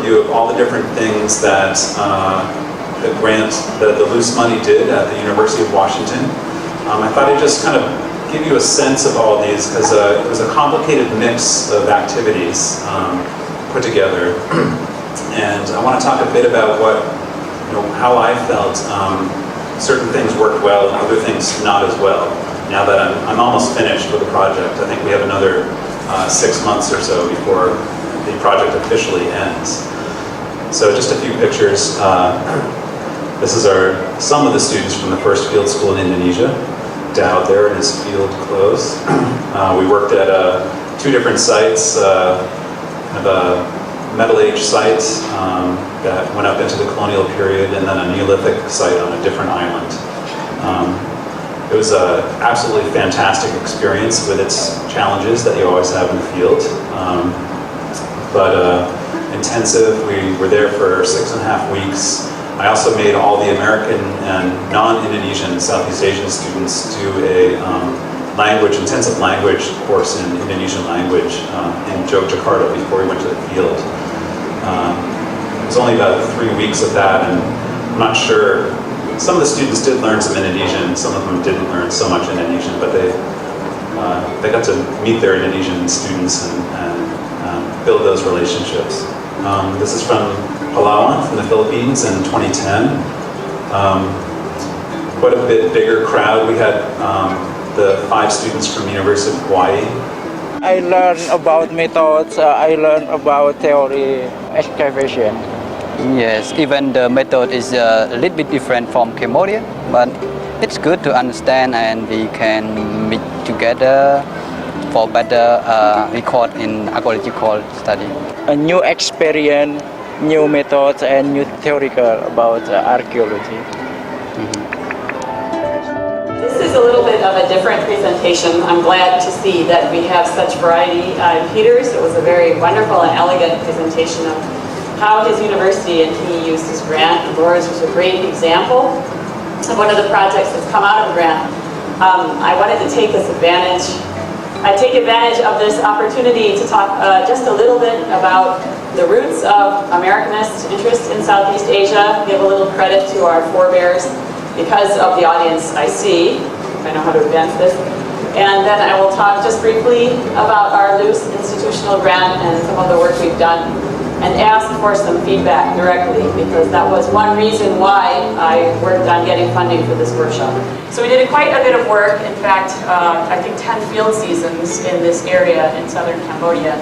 overview of all the different things that the loose money did at the University of Washington. I thought I'd just kind of give you a sense of all of these because it was a complicated mix of activities put together. And I want to talk a bit about how I felt certain things worked well and other things not as well. Now that I'm almost finished with the project, I think we have another 6 months or so before the project officially ends. So just a few pictures. This is some of the students from the first field school in Indonesia. Dowd there in his field clothes. We worked at 2 different sites, kind of a Metal Age site that went up into the colonial period, and then a Neolithic site on a different island. It was an absolutely fantastic experience with its challenges that you always have in the field, but intensive. We were there for 6.5 weeks. I also made all the American and non-Indonesian Southeast Asian students do a intensive language course in Indonesian language in Yogyakarta before we went to the field. It was only about 3 weeks of that, and I'm not sure. Some of the students did learn some Indonesian, some of them didn't learn so much Indonesian, but they got to meet their Indonesian students and build those relationships. This is from Palawan, from the Philippines in 2010. Quite a bit bigger crowd. We had the 5 students from University of Hawaii. I learned about methods, I learned about theory, excavation. Yes, even the method is a little bit different from Cambodia, but it's good to understand and we can meet together for better record in archaeological study. A new experience, new methods and new theoretical about archaeology. This is a little bit of a different presentation. I'm glad to see that we have such variety. Peter's, it was a very wonderful and elegant presentation of how his university and he used his grant. Laura's was a great example of one of the projects that's come out of the grant. I wanted to take advantage of this opportunity to talk just a little bit about the roots of Americanist interest in Southeast Asia, give a little credit to our forebears because of the audience I see, if I know how to advance this. And then I will talk just briefly about our loose institutional grant and some of the work we've done, and ask for some feedback directly, because that was one reason why I worked on getting funding for this workshop. So we did quite a bit of work, in fact, I think 10 field seasons in this area in southern Cambodia.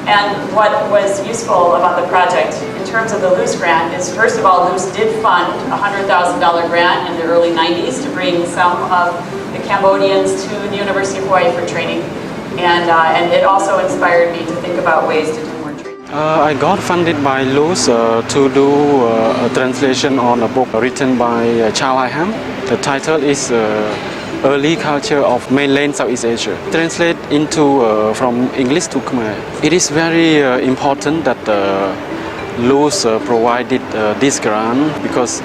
And what was useful about the project in terms of the Luce grant is, first of all, Luce did fund a $100,000 grant in the early 90s to bring some of the Cambodians to the University of Hawaii for training. And it also inspired me to think about ways to do more training. I got funded by Luce to do a translation on a book written by Chow Hai Ham. The title is Early Culture of Mainland Southeast Asia. Translate into from English to Khmer. It is very important that Luce provided this grant because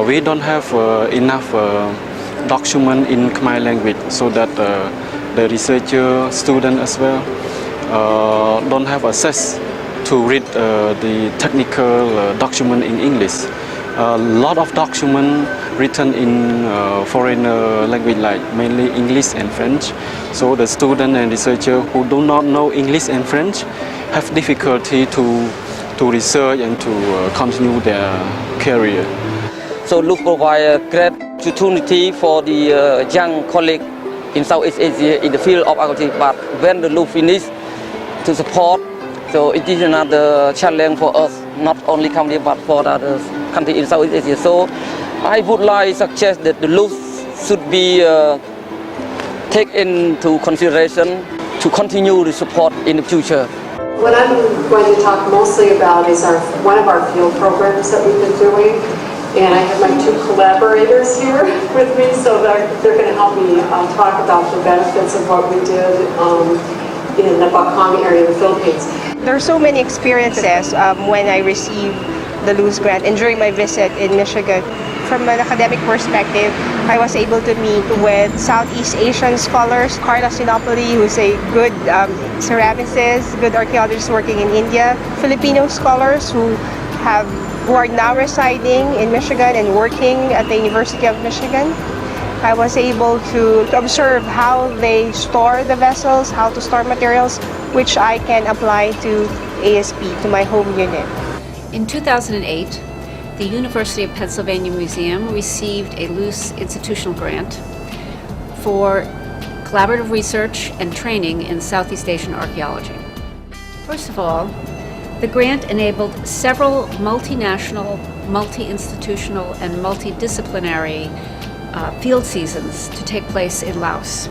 we don't have enough document in Khmer language, so that the researcher, student as well, don't have access to read the technical document in English. A lot of documents written in foreign language, like mainly English and French. So the student and researcher who do not know English and French have difficulty to research and to continue their career. So Luce provides a great opportunity for the young colleagues in Southeast Asia in the field of archaeology. But when the Luce finishes to support, so it is another challenge for us, not only Cambodia but for other countries in Southeast Asia. So I would like to suggest that the Luce should be taken into consideration to continue the support in the future. What I'm going to talk mostly about is one of our field programs that we've been doing. And I have my 2 collaborators here with me, so they're going to help me talk about the benefits of what we did in the Bakong area of the Philippines. There are so many experiences when I received the Luz grant and during my visit in Michigan. From an academic perspective, I was able to meet with Southeast Asian scholars, Carla Sinopoli, who's a good ceramicist, good archaeologist working in India, Filipino scholars who are now residing in Michigan and working at the University of Michigan. I was able to observe how they store the vessels, how to store materials, which I can apply to ASP, to my home unit. In 2008, the University of Pennsylvania Museum received a Luce institutional grant for collaborative research and training in Southeast Asian archaeology. First of all, the grant enabled several multinational, multi-institutional, and multidisciplinary field seasons to take place in Laos.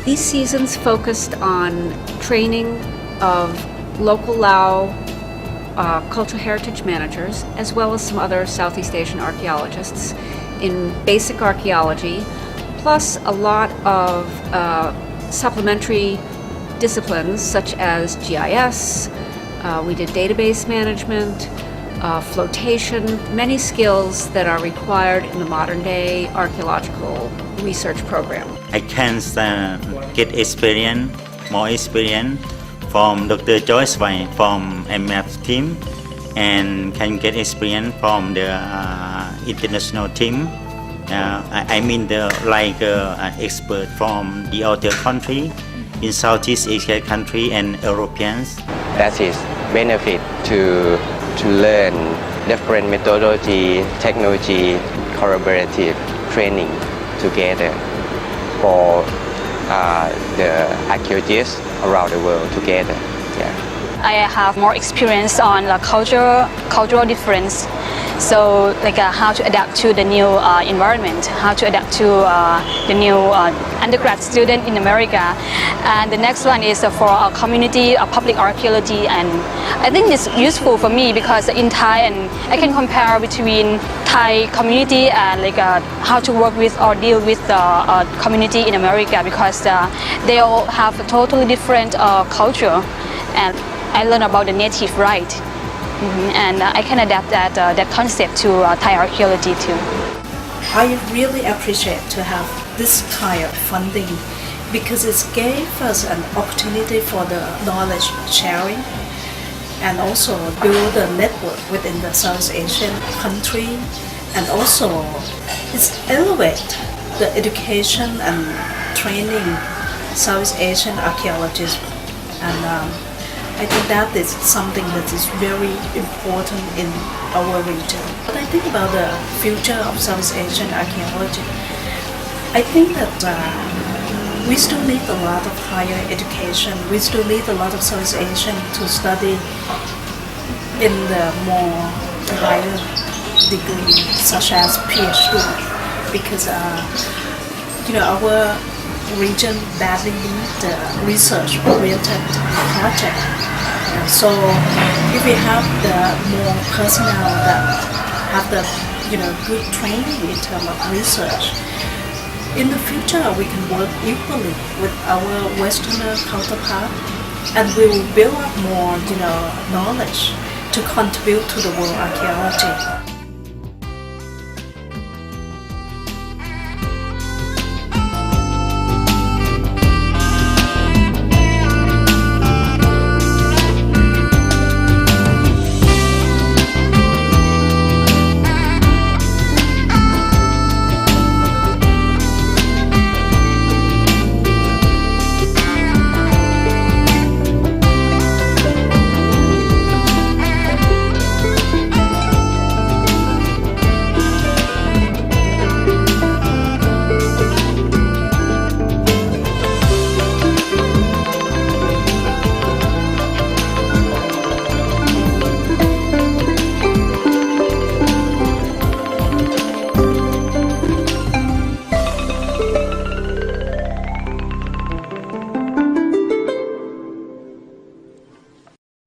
These seasons focused on training of local Lao cultural heritage managers, as well as some other Southeast Asian archaeologists in basic archaeology, plus a lot of supplementary disciplines such as GIS, we did database management, flotation, many skills that are required in the modern day archaeological research program. I can get experience, more experience from Dr. Joyce Wai from MF team, and can get experience from the international team. I mean the expert from the other country in Southeast Asia country and Europeans. That is benefit to learn different methodology, technology, collaborative training together for the archaeologists around the world together. Yeah. I have more experience on the cultural difference. So how to adapt to the new environment, how to adapt to the new undergrad student in America. And the next one is for our community, public archaeology, and I think it's useful for me because in Thai, and I can compare between Thai community and how to work with or deal with the community in America, because they all have a totally different culture, and I learned about the native right. And I can adapt that concept to Thai archaeology too. I really appreciate to have this kind of funding because it gave us an opportunity for the knowledge sharing and also build a network within the South Asian country, and also it's elevate the education and training South Asian archaeologists, and I think that is something that is very important in our region. But I think about the future of South Asian archaeology, I think that we still need a lot of higher education. We still need a lot of South Asian to study in the more higher degree, such as PhD, because our region badly needs the research-oriented project. So if we have the more personnel that have the good training in terms of research, in the future we can work equally with our Westerner counterpart, and we will build up more knowledge to contribute to the world archaeology.